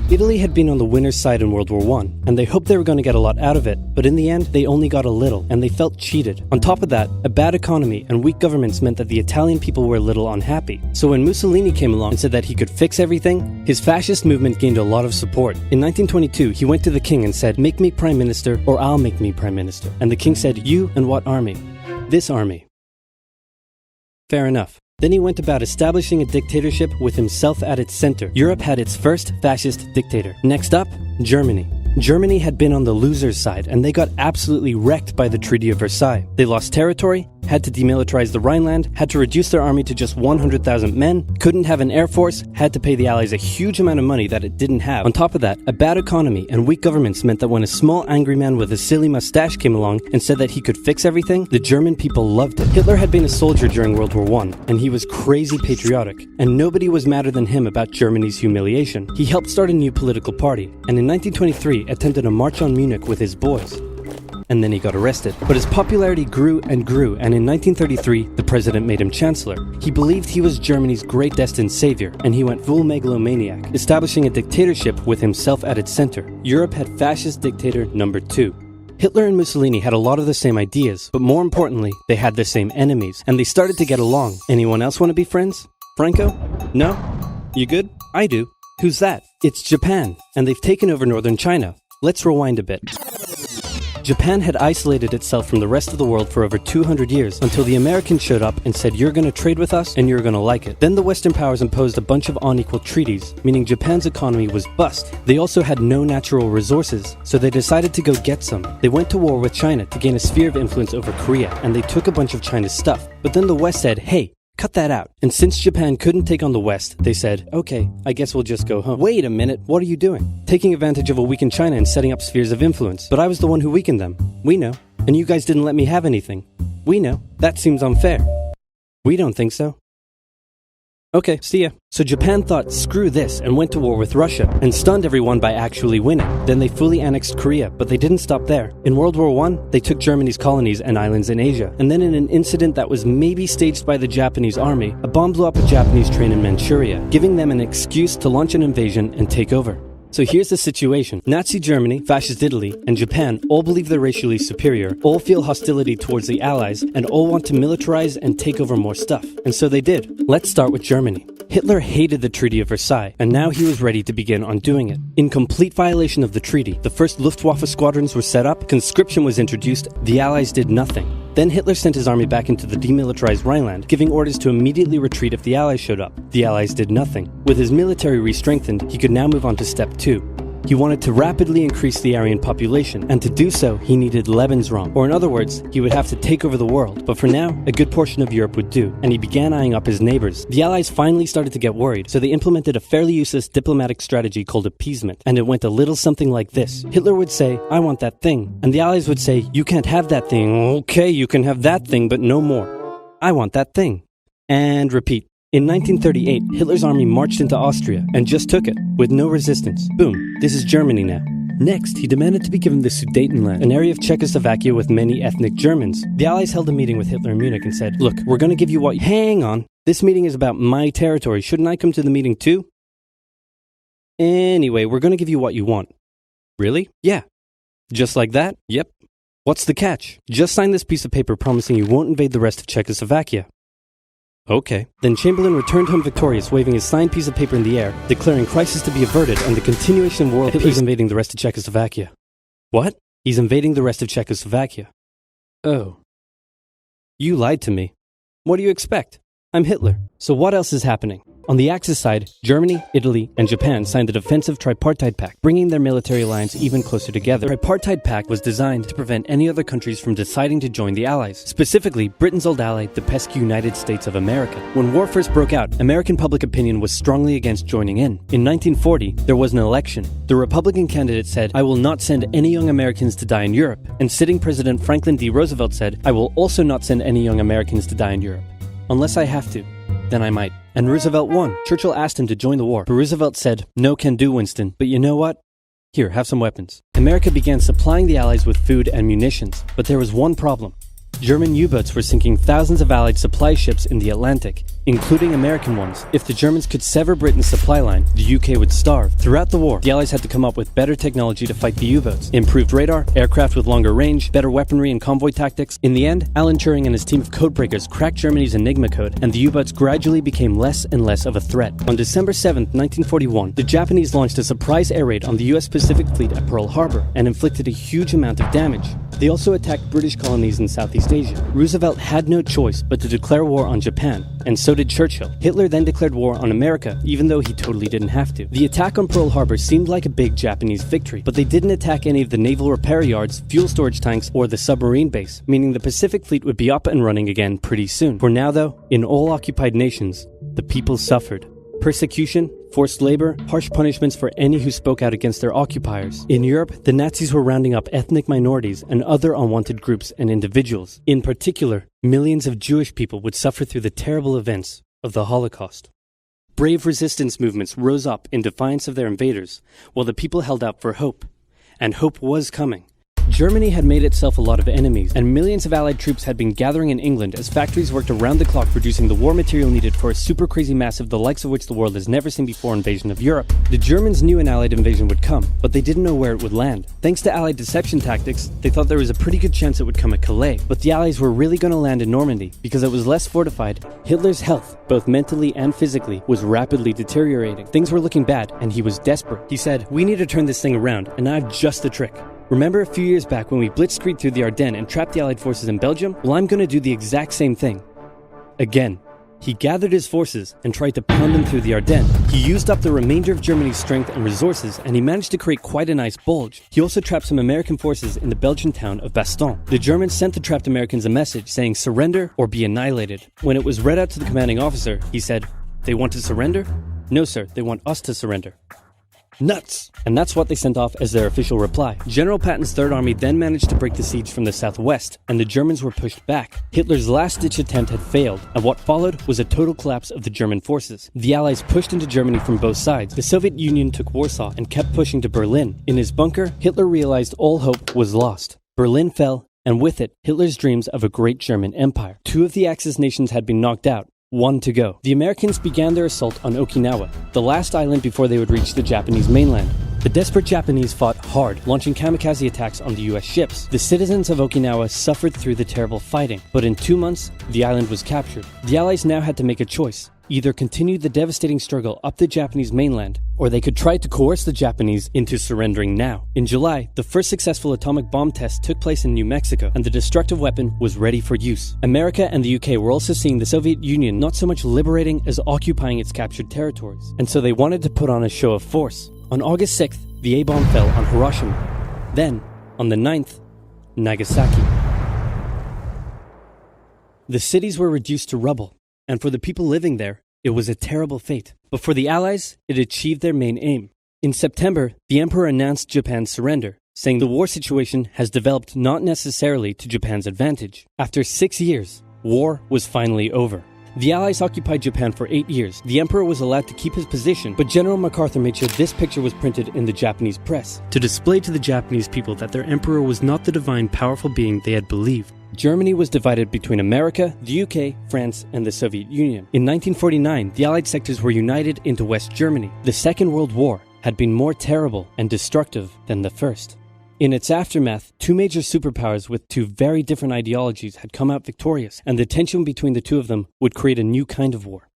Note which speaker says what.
Speaker 1: Italy had been on the winner's side in World War I, and they hoped they were going to get a lot out of it, but in the end, they only got a little, and they felt cheated. On top of that, a bad economy and weak governments meant that the Italian people were a little unhappy. So when Mussolini came along and said that he could fix everything, his fascist movement gained a lot of support. In 1922, he went to the king and said, "Make me prime minister, or I'll make me prime minister." And the king said, "You and what army?" "This army." Fair enough. Then he went about establishing a dictatorship with himself at its center. Europe had its first fascist dictator. Next up, Germany. Germany had been on the loser's side, and they got absolutely wrecked by the Treaty of Versailles. They lost territory, had to demilitarize the Rhineland, had to reduce their army to just 100,000 men, couldn't have an air force, had to pay the Allies a huge amount of money that it didn't have. On top of that, a bad economy and weak governments meant that when a small angry man with a silly mustache came along and said that he could fix everything, the German people loved it. Hitler had been a soldier during World War I, and he was crazy patriotic, and nobody was madder than him about Germany's humiliation. He helped start a new political party, and in 1923 attempted a march on Munich with his boys. And then he got arrested. But his popularity grew, and in 1933, the president made him chancellor. He believed he was Germany's great destined savior, and he went full megalomaniac, establishing a dictatorship with himself at its center. Europe had fascist dictator number 2. Hitler and Mussolini had a lot of the same ideas, but more importantly, they had the same enemies, and they started to get along. Anyone else want to be friends? Franco? No? You good? I do. Who's that? It's Japan, and they've taken over northern China. Let's rewind a bit. Japan had isolated itself from the rest of the world for over 200 years until the Americans showed up and said, "You're going to trade with us and you're going to like it." Then the Western powers imposed a bunch of unequal treaties, meaning Japan's economy was bust. They also had no natural resources, so they decided to go get some. They went to war with China to gain a sphere of influence over Korea, and they took a bunch of China's stuff. But then the West said, "Hey, cut that out." And since Japan couldn't take on the West, they said, "Okay, I guess we'll just go home." Wait a minute, what are you doing? Taking advantage of a weakened China and setting up spheres of influence. But I was the one who weakened them. We know. And you guys didn't let me have anything. We know. That seems unfair. We don't think so. Okay, see ya. So Japan thought, screw this, and went to war with Russia, and stunned everyone by actually winning. Then they fully annexed Korea, but they didn't stop there. In World War I, they took Germany's colonies and islands in Asia, and then in an incident that was maybe staged by the Japanese army, a bomb blew up a Japanese train in Manchuria, giving them an excuse to launch an invasion and take over. So here's the situation. Nazi Germany, Fascist Italy, and Japan all believe they're racially superior, all feel hostility towards the Allies, and all want to militarize and take over more stuff. And so they did. Let's start with Germany. Hitler hated the Treaty of Versailles, and now he was ready to begin undoing it. In complete violation of the treaty, the first Luftwaffe squadrons were set up, conscription was introduced, the Allies did nothing. Then Hitler sent his army back into the demilitarized Rhineland, giving orders to immediately retreat if the Allies showed up. The Allies did nothing. With his military re-strengthened, he could now move on to step 2. He wanted to rapidly increase the Aryan population, and to do so, he needed Lebensraum, or in other words, he would have to take over the world. But for now, a good portion of Europe would do, and he began eyeing up his neighbors. The Allies finally started to get worried, so they implemented a fairly useless diplomatic strategy called appeasement, and it went a little something like this. Hitler would say, "I want that thing," and the Allies would say, "You can't have that thing." "Okay, you can have that thing, but no more." "I want that thing." And repeat. In 1938, Hitler's army marched into Austria and just took it, with no resistance. Boom, this is Germany now. Next, he demanded to be given the Sudetenland, an area of Czechoslovakia with many ethnic Germans. The Allies held a meeting with Hitler in Munich and said, "Look, we're going to give you what— Hang on, this meeting is about my territory. Shouldn't I come to the meeting too? Anyway, we're going to give you what you want." "Really?" "Yeah." "Just like that?" "Yep." "What's the catch?" "Just sign this piece of paper promising you won't invade the rest of Czechoslovakia." Okay. Then Chamberlain returned home victorious, waving his signed piece of paper in the air, declaring crisis to be averted and the continuation of world peace. Hitler's invading the rest of Czechoslovakia. What? He's invading the rest of Czechoslovakia. Oh. You lied to me. What do you expect? I'm Hitler. So what else is happening? On the Axis side, Germany, Italy, and Japan signed the defensive Tripartite Pact, bringing their military alliance even closer together. The Tripartite Pact was designed to prevent any other countries from deciding to join the Allies, specifically Britain's old ally, the pesky United States of America. When war first broke out, American public opinion was strongly against joining in. In 1940, there was an election. The Republican candidate said, "I will not send any young Americans to die in Europe," and sitting President Franklin D. Roosevelt said, "I will also not send any young Americans to die in Europe. Unless I have to, then I might." And Roosevelt won. Churchill asked him to join the war, but Roosevelt said, "No can do, Winston, but you know what? Here, have some weapons." America began supplying the Allies with food and munitions, but there was one problem. German U-boats were sinking thousands of Allied supply ships in the Atlantic, including American ones. If the Germans could sever Britain's supply line, the UK would starve. Throughout the war, the Allies had to come up with better technology to fight the U-boats. Improved radar, aircraft with longer range, better weaponry and convoy tactics. In the end, Alan Turing and his team of codebreakers cracked Germany's Enigma code, and the U-boats gradually became less and less of a threat. On December 7, 1941, the Japanese launched a surprise air raid on the US Pacific Fleet at Pearl Harbor and inflicted a huge amount of damage. They also attacked British colonies in Southeast Asia. Roosevelt had no choice but to declare war on Japan, and so did Churchill. Hitler then declared war on America, even though he totally didn't have to. The attack on Pearl Harbor seemed like a big Japanese victory, but they didn't attack any of the naval repair yards, fuel storage tanks, or the submarine base, meaning the Pacific Fleet would be up and running again pretty soon. For now though, in all occupied nations, the people suffered. Persecution, forced labor, harsh punishments for any who spoke out against their occupiers. In Europe, the Nazis were rounding up ethnic minorities and other unwanted groups and individuals. In particular, millions of Jewish people would suffer through the terrible events of the Holocaust. Brave resistance movements rose up in defiance of their invaders, while the people held out for hope. And hope was coming. Germany had made itself a lot of enemies, and millions of Allied troops had been gathering in England as factories worked around the clock producing the war material needed for a super crazy massive the likes of which the world has never seen before invasion of Europe. The Germans knew an Allied invasion would come, but they didn't know where it would land. Thanks to Allied deception tactics, they thought there was a pretty good chance it would come at Calais, but the Allies were really going to land in Normandy because it was less fortified. Hitler's health, both mentally and physically, was rapidly deteriorating. Things were looking bad, and he was desperate. He said, "We need to turn this thing around, and I have just the trick." Remember a few years back when we blitzkrieged through the Ardennes and trapped the Allied forces in Belgium? Well, I'm going to do the exact same thing. Again. He gathered his forces and tried to pound them through the Ardennes. He used up the remainder of Germany's strength and resources, and he managed to create quite a nice bulge. He also trapped some American forces in the Belgian town of Bastogne. The Germans sent the trapped Americans a message saying surrender or be annihilated. When it was read out to the commanding officer, he said, "They want to surrender? No, sir, they want us to surrender." Nuts! And that's what they sent off as their official reply. General Patton's Third Army then managed to break the siege from the southwest, and the Germans were pushed back. Hitler's last-ditch attempt had failed, and what followed was a total collapse of the German forces. The Allies pushed into Germany from both sides. The Soviet Union took Warsaw and kept pushing to Berlin. In his bunker, Hitler realized all hope was lost. Berlin fell, and with it, Hitler's dreams of a great German empire. Two of the Axis nations had been knocked out. One to go. The Americans began their assault on Okinawa, the last island before they would reach the Japanese mainland. The desperate Japanese fought hard, launching kamikaze attacks on the US ships. The citizens of Okinawa suffered through the terrible fighting, but in 2 months, the island was captured. The Allies now had to make a choice. Either continue the devastating struggle up the Japanese mainland, or they could try to coerce the Japanese into surrendering now. In July, the first successful atomic bomb test took place in New Mexico, and the destructive weapon was ready for use. America and the UK were also seeing the Soviet Union not so much liberating as occupying its captured territories, and so they wanted to put on a show of force. On August 6th, the A-bomb fell on Hiroshima. Then, on the 9th, Nagasaki. The cities were reduced to rubble. And for the people living there, it was a terrible fate. But for the Allies, it achieved their main aim. In September, the Emperor announced Japan's surrender, saying the war situation has developed not necessarily to Japan's advantage. After 6 years, war was finally over. The Allies occupied Japan for 8 years. The Emperor was allowed to keep his position, but General MacArthur made sure this picture was printed in the Japanese press to display to the Japanese people that their Emperor was not the divine, powerful being they had believed. Germany was divided between America, the UK, France, and the Soviet Union. In 1949, the Allied sectors were united into West Germany. The Second World War had been more terrible and destructive than the first. In its aftermath, two major superpowers with two very different ideologies had come out victorious, and the tension between the two of them would create a new kind of war.